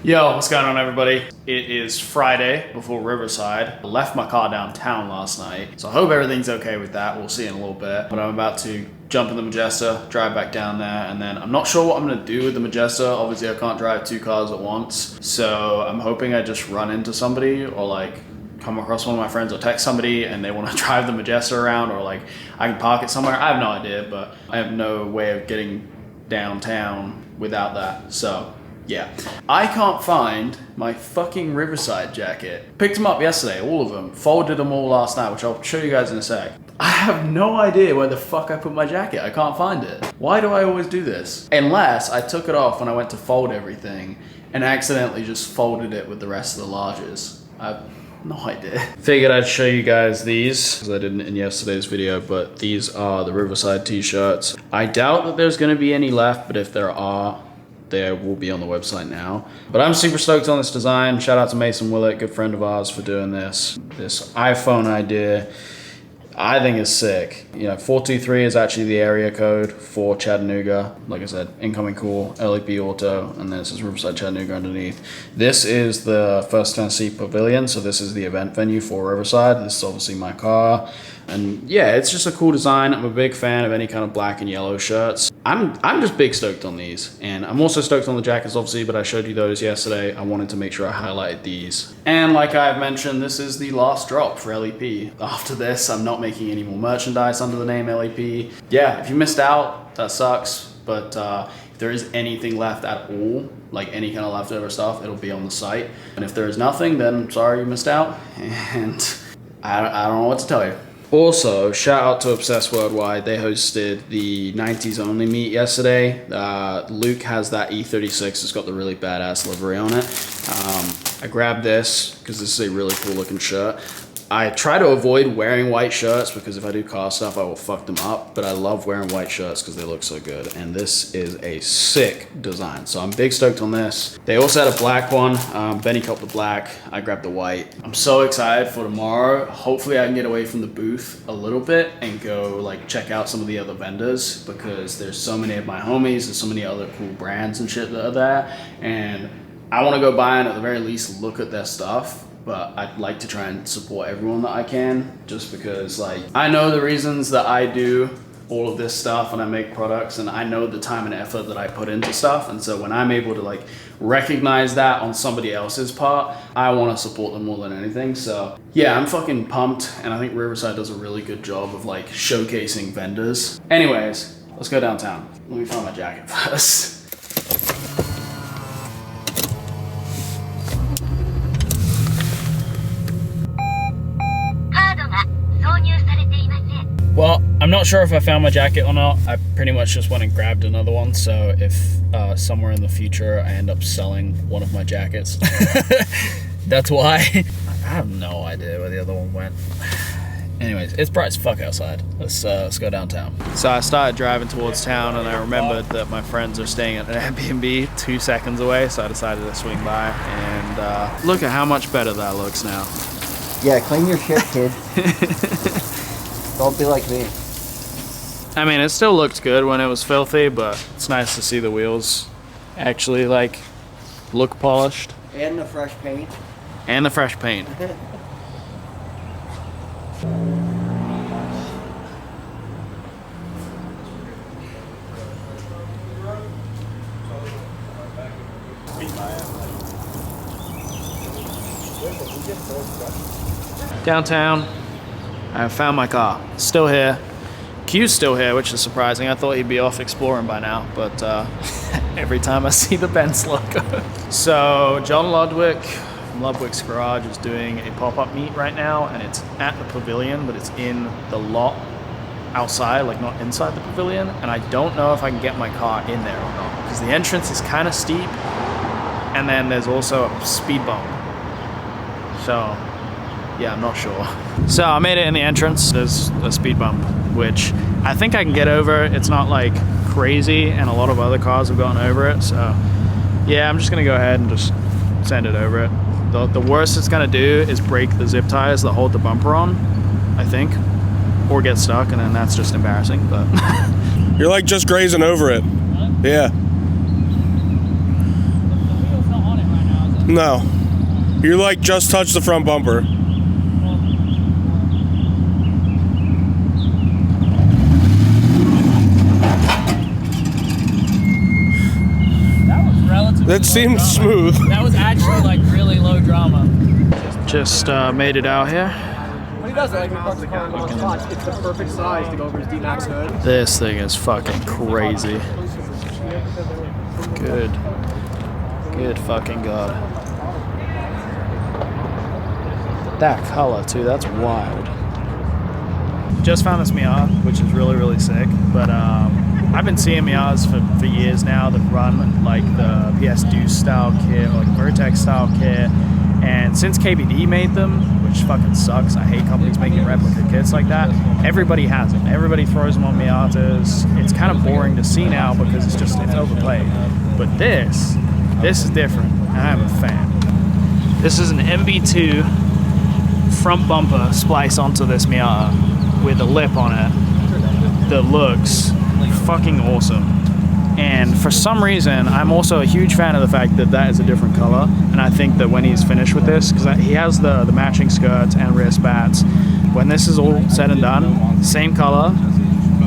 Yo, what's going on everybody? It is Friday before Riverside. I left my car downtown last night, so I hope everything's okay with that. We'll see in a little bit. But I'm about to jump in the Majesta, drive back down there, and then I'm not sure what I'm gonna do with the Majesta. Obviously I can't drive two cars at once, so I'm hoping I just run into somebody or like come across one of my friends or text somebody and they want to drive the Majesta around, or like I can park it somewhere. I have no idea, but I have no way of getting downtown without that, so yeah. I can't find my fucking Riverside jacket. Picked them up yesterday, all of them. Folded them all last night, which I'll show you guys in a sec. I have no idea where the fuck I put my jacket. I can't find it. Why do I always do this? Unless I took it off when I went to fold everything and accidentally just folded it with the rest of the larges. I have no idea. Figured I'd show you guys these, because I didn't in yesterday's video, but these are the Riverside t-shirts. I doubt that there's gonna be any left, but if there are, they will be on the website now. But I'm super stoked on this design. Shout out to Mason Willett, good friend of ours, for doing this. This iPhone idea, I think is sick. You know, 423 is actually the area code for Chattanooga. Like I said, incoming call, LEP Auto, and then this is Riverside Chattanooga underneath. This is the First Tennessee Pavilion, so this is the event venue for Riverside. This is obviously my car. And yeah, it's just a cool design. I'm a big fan of any kind of black and yellow shirts. I'm just big stoked on these. And I'm also stoked on the jackets, obviously, but I showed you those yesterday. I wanted to make sure I highlighted these. And like I've mentioned, this is the last drop for LEP. After this, I'm not making any more merchandise under the name LEP. Yeah, if you missed out, that sucks. But if there is anything left at all, like any kind of leftover stuff, it'll be on the site. And if there is nothing, then sorry you missed out. And I don't know what to tell you. Also, shout out to Obsessed Worldwide. They hosted the 90s only meet yesterday. Luke has that E36. It's got the really badass livery on it. I grabbed this because this is a really cool looking shirt. I try to avoid wearing white shirts because if I do car stuff, I will fuck them up. But I love wearing white shirts because they look so good. And this is a sick design. So I'm big stoked on this. They also had a black one. Benny copped the black. I grabbed the white. I'm so excited for tomorrow. Hopefully I can get away from the booth a little bit and go like check out some of the other vendors, because there's so many of my homies. There's so many other cool brands and shit that are there. And I want to go by and at the very least look at their stuff. But I'd like to try and support everyone that I can, just because like I know the reasons that I do all of this stuff and I make products, and I know the time and effort that I put into stuff. And so when I'm able to like recognize that on somebody else's part, I want to support them more than anything. So yeah, I'm fucking pumped, and I think Riverside does a really good job of like showcasing vendors. Anyways, let's go downtown. Let me find my jacket first. Well, I'm not sure if I found my jacket or not. I pretty much just went and grabbed another one, so if somewhere in the future I end up selling one of my jackets, that's why. I have no idea where the other one went. Anyways, it's bright as fuck outside. Let's go downtown. So I started driving towards town, and I remembered that my friends are staying at an Airbnb 2 seconds away, so I decided to swing by, and look at how much better that looks now. Yeah, clean your shit, kid. Don't be like me. I mean, it still looked good when it was filthy, but it's nice to see the wheels actually like look polished. And the fresh paint. And the fresh paint. Downtown. I found my car. Still here. Q's still here, which is surprising. I thought he'd be off exploring by now, but every time I see the Benz logo. So John Ludwig from Ludwig's Garage is doing a pop-up meet right now, and it's at the pavilion, but it's in the lot outside, like not inside the pavilion. And I don't know if I can get my car in there or not, because the entrance is kind of steep, and then there's also a speed bump. So yeah, I'm not sure. So I made it in the entrance. There's a speed bump, which I think I can get over. It's not like crazy, and a lot of other cars have gotten over it. So yeah, I'm just gonna go ahead and just send it over it. The worst it's gonna do is break the zip ties that hold the bumper on, I think, or get stuck, and then that's just embarrassing, but. You're like just grazing over it. What? Yeah. The wheel's not on it right now. No. You're like just touched the front bumper. That seemed smooth. That was actually like really low drama. Just made it out here. When he does it, like, it's the perfect size to go over his D-Max hood. This thing is fucking crazy. Good fucking God. That color too, that's wild. Just found this Miata, which is really, really sick. But I've been seeing Miatas for years now that run like the PS Deuce style kit or like Vertex style kit. And since KBD made them, which fucking sucks, I hate companies making replica kits like that, everybody has them. Everybody throws them on Miatas. It's kind of boring to see now because it's overplayed. But this is different, and I'm a fan. This is an MB2 front bumper spliced onto this Miata with a lip on it that looks fucking awesome. And for some reason, I'm also a huge fan of the fact that that is a different color. And I think that when he's finished with this, because he has the matching skirts and rear spats, when this is all said and done, same color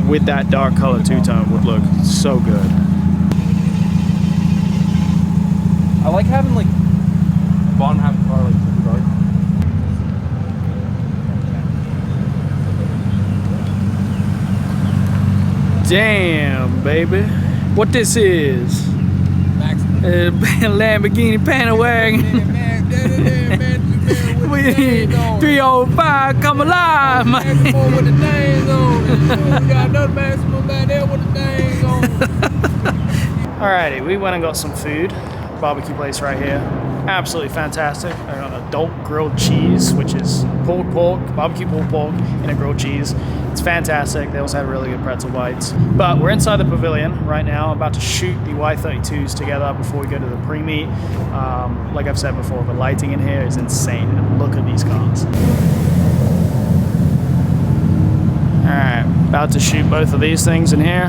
with that dark color two-tone would look so good. I like having like the bottom half of the car like super dark. Damn, baby. What this is? Lamborghini Panawagon. 305, come alive, man. Alrighty, we went and got some food. Barbecue place right here. Absolutely fantastic. I got adult grilled cheese, which is pulled pork, barbecue pulled pork in a grilled cheese. It's fantastic. They also had really good pretzel bites. But we're inside the pavilion right now, about to shoot the Y32s together before we go to the pre-meet. Like I've said before, the lighting in here is insane. And look at these cars. Alright, about to shoot both of these things in here.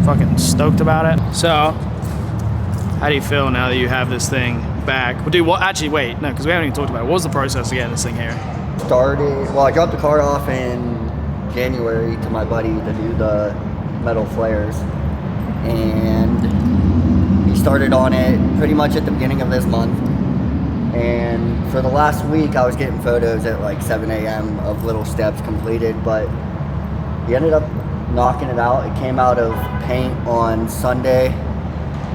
Fucking stoked about it. So, how do you feel now that you have this thing back? Well, dude, well, actually, wait, no, because we haven't even talked about it. What was the process to get this thing here? I dropped the car off in January to my buddy to do the metal flares. And he started on it pretty much at the beginning of this month. And for the last week, I was getting photos at like 7 a.m. of little steps completed, but he ended up knocking it out. It came out of paint on Sunday.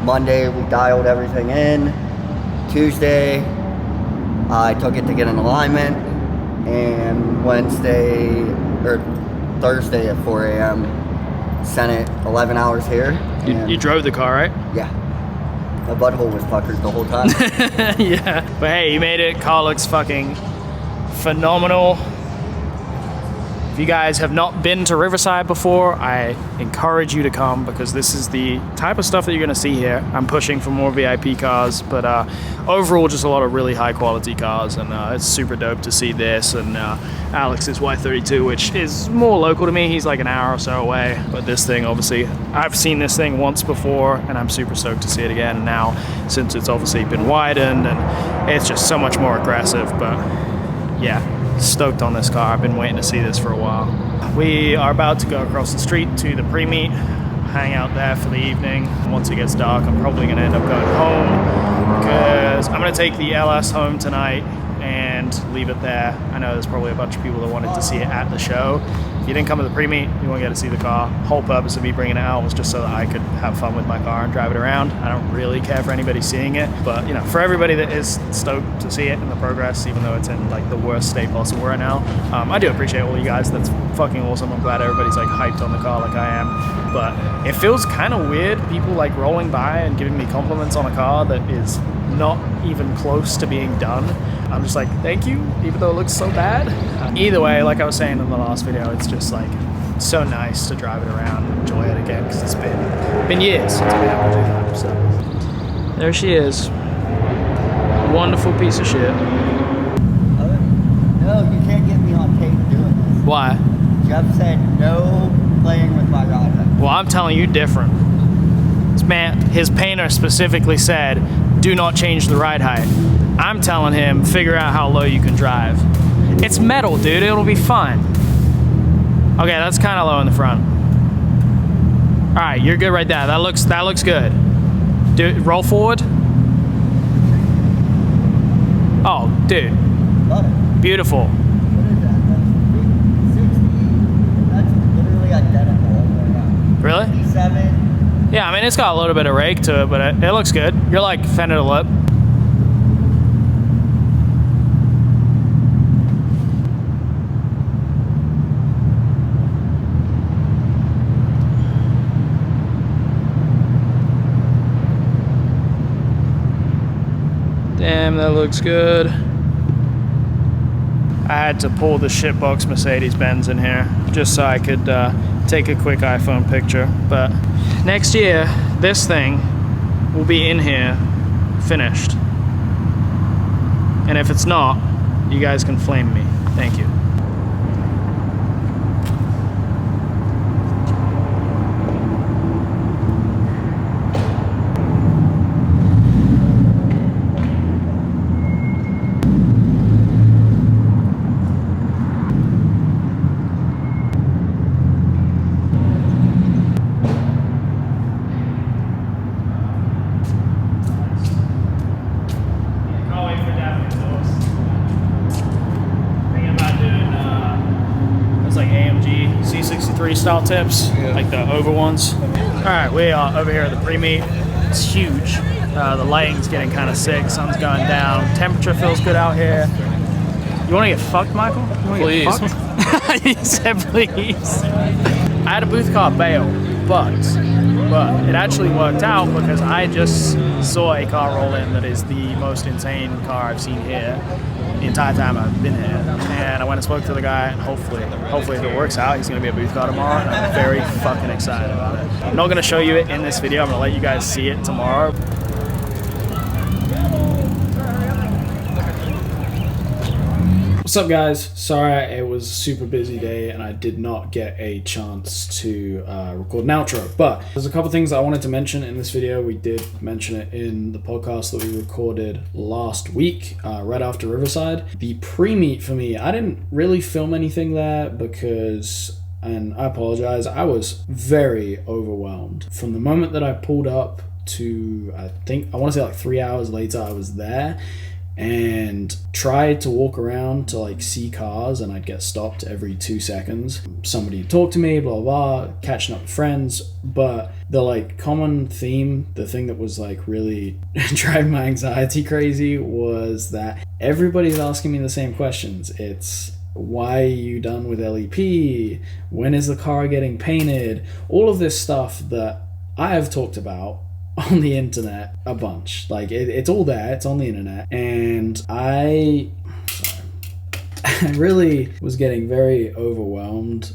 Monday, we dialed everything in. Tuesday, I took it to get an alignment. And Thursday at 4 a.m., sent it 11 hours here. You drove the car, right? Yeah. My butthole was puckered the whole time. Yeah. But hey, you made it. Car looks fucking phenomenal. If you guys have not been to Riverside before, I encourage you to come because this is the type of stuff that you're gonna see here. I'm pushing for more VIP cars, but overall just a lot of really high quality cars, and it's super dope to see this and Alex's Y32, which is more local to me. He's like an hour or so away, but this thing, obviously, I've seen this thing once before and I'm super stoked to see it again. And now, since it's obviously been widened and it's just so much more aggressive, but yeah. Stoked on this car. I've been waiting to see this for a while. We are about to go across the street to the pre-meet, hang out there for the evening. Once it gets dark, I'm probably going to end up going home because I'm going to take the LS home tonight and leave it there. I know there's probably a bunch of people that wanted to see it at the show. If you didn't come to the pre-meet, you won't get to see the car. Whole purpose of me bringing it out was just so that I could have fun with my car and drive it around. I don't really care for anybody seeing it, but you know, for everybody that is stoked to see it in the progress, even though it's in like the worst state possible right now, I do appreciate all you guys. That's fucking awesome. I'm glad everybody's like hyped on the car like I am, but it feels kind of weird, people like rolling by and giving me compliments on a car that is not even close to being done. I'm just like, thank you, even though it looks so bad. Either way, like I was saying in the last video, it's just like so nice to drive it around and enjoy it again because it's been years since I've been able to do that. So there she is, wonderful piece of shit. No, you can't get me on tape doing this. Why? Jeff said no playing with my rod. Well, I'm telling you different. This man, his painter specifically said, do not change the ride height. I'm telling him, figure out how low you can drive. It's metal, dude. It'll be fun. Okay, that's kind of low in the front. All right, you're good right there. That looks good. Dude, roll forward. Oh, dude. Beautiful. What is that? That's 60. That's literally identical all the way around. Really? 57. Yeah, I mean, it's got a little bit of rake to it, but it looks good. You're like fender to lip. Damn, that looks good. I had to pull the shitbox Mercedes-Benz in here just so I could take a quick iPhone picture. But next year, this thing will be in here finished. And if it's not, you guys can flame me. Thank you. Style tips, like the over ones. All right, we are over here at the pre-meet. It's huge. The lighting's getting kind of sick. Sun's going down. Temperature feels good out here. You want to get fucked, Michael? Please. Get fucked? He said please. I had a booth car bail, but it actually worked out because I just saw a car roll in that is the most insane car I've seen here the entire time I've been here. And I went and spoke to the guy, and hopefully if it works out, he's gonna be a booth car tomorrow, and I'm very fucking excited about it. I'm not gonna show you it in this video, I'm gonna let you guys see it tomorrow. What's up, guys? Sorry, it was a super busy day and I did not get a chance to record an outro, but there's a couple things I wanted to mention in this video. We did mention it in the podcast that we recorded last week, right after Riverside. The pre-meet for me, I didn't really film anything there because, and I apologize, I was very overwhelmed. From the moment that I pulled up to, I want to say like 3 hours later, I was there and tried to walk around to like see cars, and I'd get stopped every 2 seconds. Somebody would talk to me, blah, blah, blah, catching up with friends. But the like common theme, the thing that was like really driving my anxiety crazy, was that everybody's asking me the same questions. It's, why are you done with LEP? When is the car getting painted? All of this stuff that I have talked about on the internet a bunch. Like it's all there, it's on the internet, and I really was getting very overwhelmed.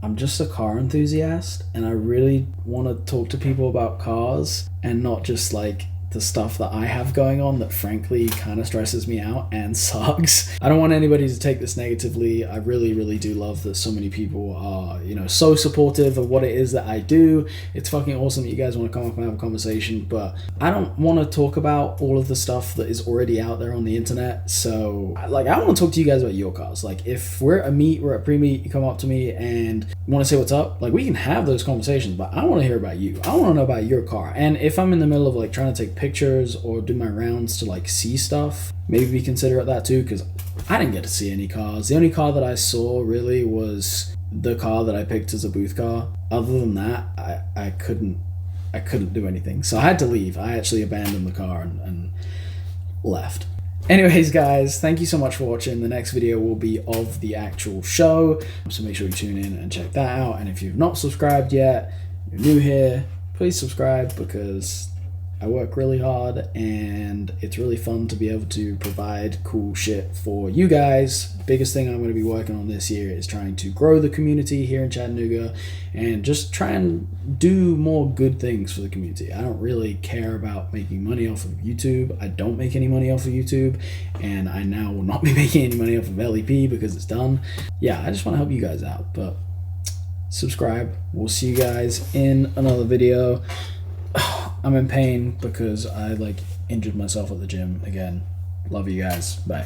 I'm just a car enthusiast, and I really want to talk to people about cars and not just like the stuff that I have going on that frankly kind of stresses me out and sucks. I don't want anybody to take this negatively. I really, really do love that so many people are, you know, so supportive of what it is that I do. It's fucking awesome that you guys want to come up and have a conversation, but I don't want to talk about all of the stuff that is already out there on the internet. So like, I want to talk to you guys about your cars. Like if we're at a meet, we're at pre-meet, you come up to me and want to say what's up, like we can have those conversations, but I want to hear about you. I want to know about your car. And if I'm in the middle of like trying to take pictures or do my rounds to like see stuff, maybe we consider it that too, because I didn't get to see any cars. The only car that I saw really was the car that I picked as a booth car. Other than that, I couldn't do anything, so I had to leave. I actually abandoned the car and left. Anyways, guys, thank you so much for watching. The next video will be of the actual show, so make sure you tune in and check that out. And if you've not subscribed yet, you're new here, please subscribe, because I work really hard and it's really fun to be able to provide cool shit for you guys. Biggest thing I'm going to be working on this year is trying to grow the community here in Chattanooga and just try and do more good things for the community. I don't really care about making money off of YouTube. I don't make any money off of YouTube, and I now will not be making any money off of LEP because it's done. Yeah, I just want to help you guys out, but subscribe. We'll see you guys in another video. I'm in pain because I like injured myself at the gym again. Love you guys. Bye.